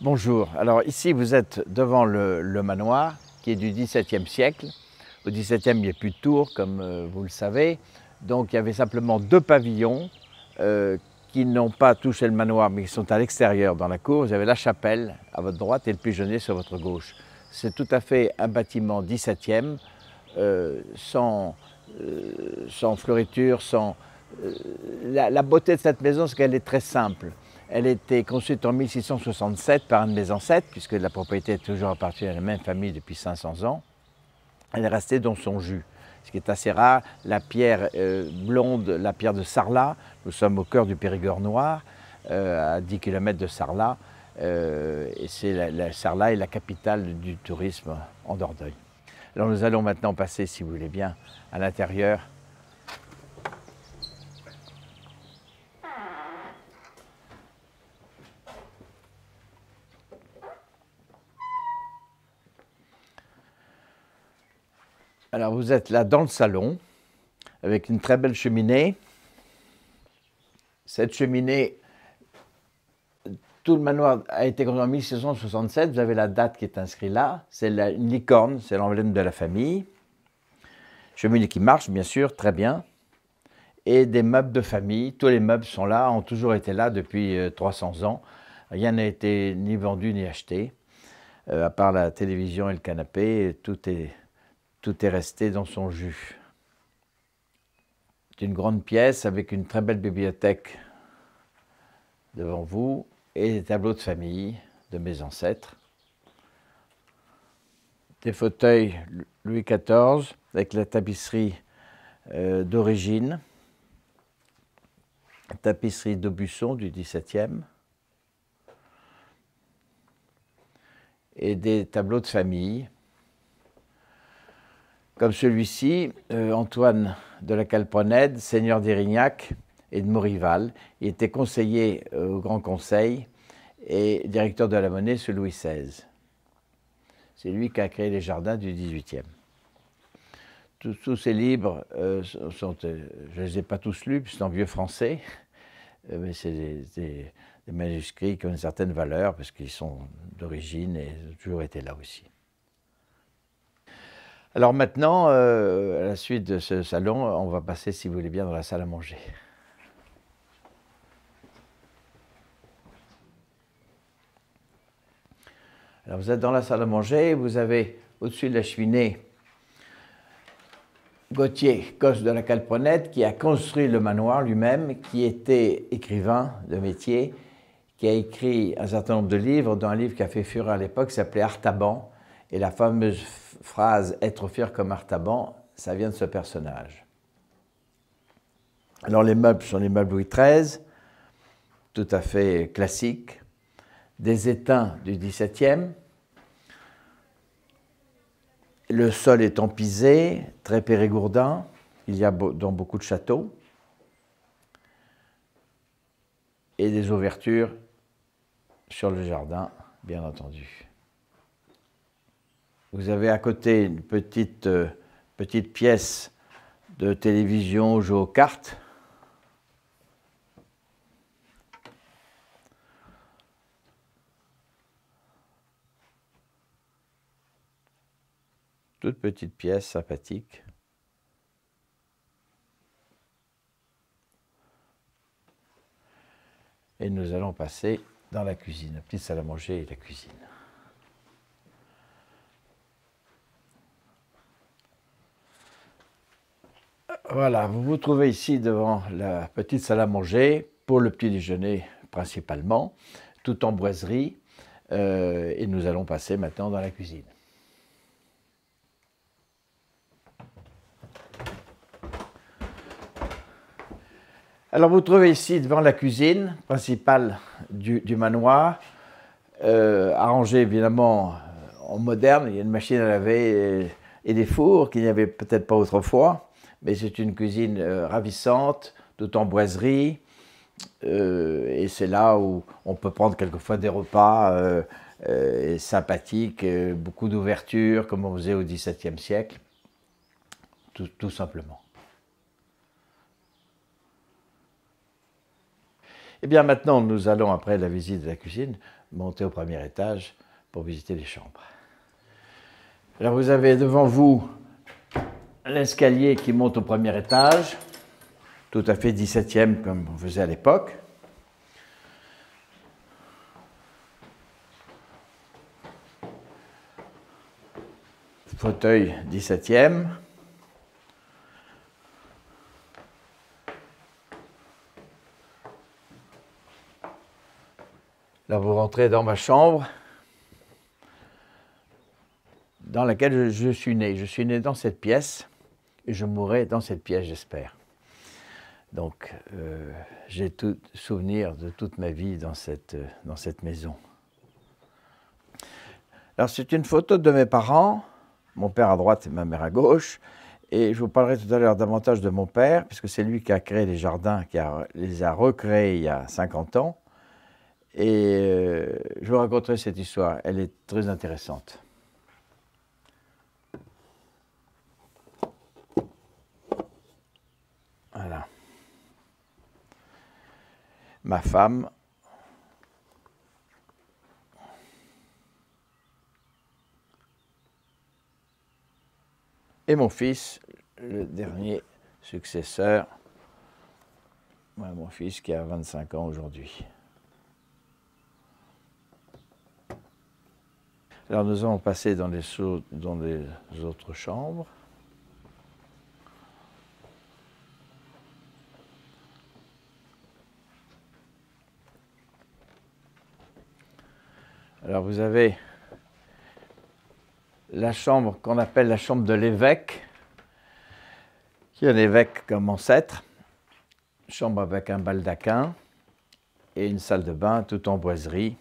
Bonjour, alors ici vous êtes devant le manoir qui est du XVIIe siècle. Au XVIIe il n'y a plus de tours comme vous le savez, donc il y avait simplement deux pavillons qui n'ont pas touché le manoir mais qui sont à l'extérieur dans la cour. Vous avez la chapelle à votre droite et le pigeonnier sur votre gauche. C'est tout à fait un bâtiment XVIIe, sans fleuriture, la beauté de cette maison c'est qu'elle est très simple. Elle a été construite en 1667 par un de mes ancêtres, puisque la propriété est toujours appartenu à la même famille depuis 500 ans. Elle est restée dans son jus, ce qui est assez rare. La pierre blonde, la pierre de Sarlat, nous sommes au cœur du Périgord noir, à 10 km de Sarlat, et Sarlat est la capitale du tourisme en Dordogne. Alors nous allons maintenant passer, si vous voulez bien, à l'intérieur. Alors vous êtes là dans le salon, avec une très belle cheminée. Cette cheminée, tout le manoir a été construit en 1667, vous avez la date qui est inscrite là, c'est une licorne, c'est l'emblème de la famille. Cheminée qui marche bien sûr, très bien. Et des meubles de famille, tous les meubles sont là, ont toujours été là depuis 300 ans. Rien n'a été ni vendu ni acheté, à part la télévision et le canapé, tout est resté dans son jus. C'est une grande pièce avec une très belle bibliothèque devant vous et des tableaux de famille de mes ancêtres. Des fauteuils Louis XIV avec la tapisserie d'origine, tapisserie d'Aubusson du XVIIe et des tableaux de famille. Comme celui-ci, Antoine de la Calprenède, seigneur d'Érignac et de Morival. Il était conseiller au Grand Conseil et directeur de la monnaie sous Louis XVI. C'est lui qui a créé les jardins du XVIIIe. Tous ces livres, je ne les ai pas tous lus, c'est en vieux français, mais c'est des manuscrits qui ont une certaine valeur parce qu'ils sont d'origine et ont toujours été là aussi. Alors maintenant, à la suite de ce salon, on va passer, si vous voulez bien, dans la salle à manger. Alors vous êtes dans la salle à manger, vous avez au-dessus de la cheminée Gauthier Cosse de la Calprenède qui a construit le manoir lui-même, qui était écrivain de métier, qui a écrit un certain nombre de livres, dont un livre qui a fait fureur à l'époque s'appelait Artaban, et la fameuse phrase « être fier comme Artaban », ça vient de ce personnage. Alors les meubles sont les meubles Louis XIII, tout à fait classiques, des étains du XVIIe. Le sol est empisé, très périgourdin, il y a dans beaucoup de châteaux, et des ouvertures sur le jardin, bien entendu. Vous avez à côté une petite pièce de télévision où joue aux cartes. Toute petite pièce sympathique. Et nous allons passer dans la cuisine, la petite salle à manger et la cuisine. Voilà, vous vous trouvez ici devant la petite salle à manger pour le petit déjeuner principalement, tout en boiserie, et nous allons passer maintenant dans la cuisine. Alors vous trouvez ici devant la cuisine principale du manoir, arrangée évidemment en moderne. Il y a une machine à laver et des fours qu'il n'y avait peut-être pas autrefois, mais c'est une cuisine ravissante, tout en boiserie, et c'est là où on peut prendre quelquefois des repas sympathiques, beaucoup d'ouverture comme on faisait au XVIIe siècle, tout simplement. Eh bien maintenant, nous allons, après la visite de la cuisine, monter au premier étage pour visiter les chambres. Alors vous avez devant vous l'escalier qui monte au premier étage, tout à fait 17e comme on faisait à l'époque. Fauteuil 17e. Là, vous rentrez dans ma chambre dans laquelle je suis né. Je suis né dans cette pièce et je mourrai dans cette pièce, j'espère. Donc, j'ai tout souvenir de toute ma vie dans cette maison. Alors, c'est une photo de mes parents, mon père à droite et ma mère à gauche. Et je vous parlerai tout à l'heure davantage de mon père, puisque c'est lui qui a créé les jardins, qui les a recréés il y a 50 ans. Et je vous raconterai cette histoire, elle est très intéressante. Voilà. Ma femme. Et mon fils, le dernier successeur. Ouais, mon fils qui a 25 ans aujourd'hui. Alors nous allons passer dans les autres chambres. Alors vous avez la chambre qu'on appelle la chambre de l'évêque, qui est un évêque comme ancêtre, chambre avec un baldaquin et une salle de bain tout en boiserie.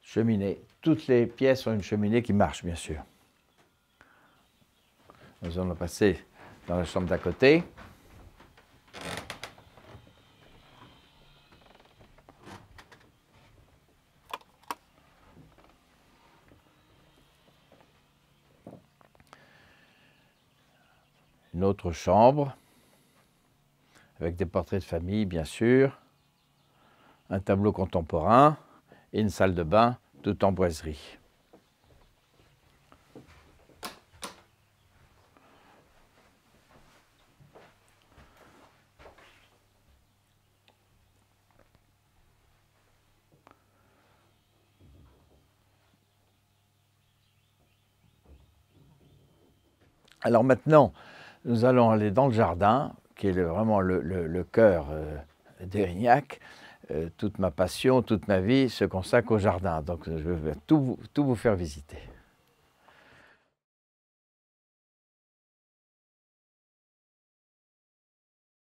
Cheminée. Toutes les pièces ont une cheminée qui marche, bien sûr. Nous allons passer dans la chambre d'à côté. Une autre chambre, avec des portraits de famille, bien sûr, un tableau contemporain et une salle de bain tout en boiserie. Alors maintenant, nous allons aller dans le jardin, qui est vraiment le cœur d'Érignac. Toute ma passion, toute ma vie se consacre au jardin. Donc je vais tout vous faire visiter.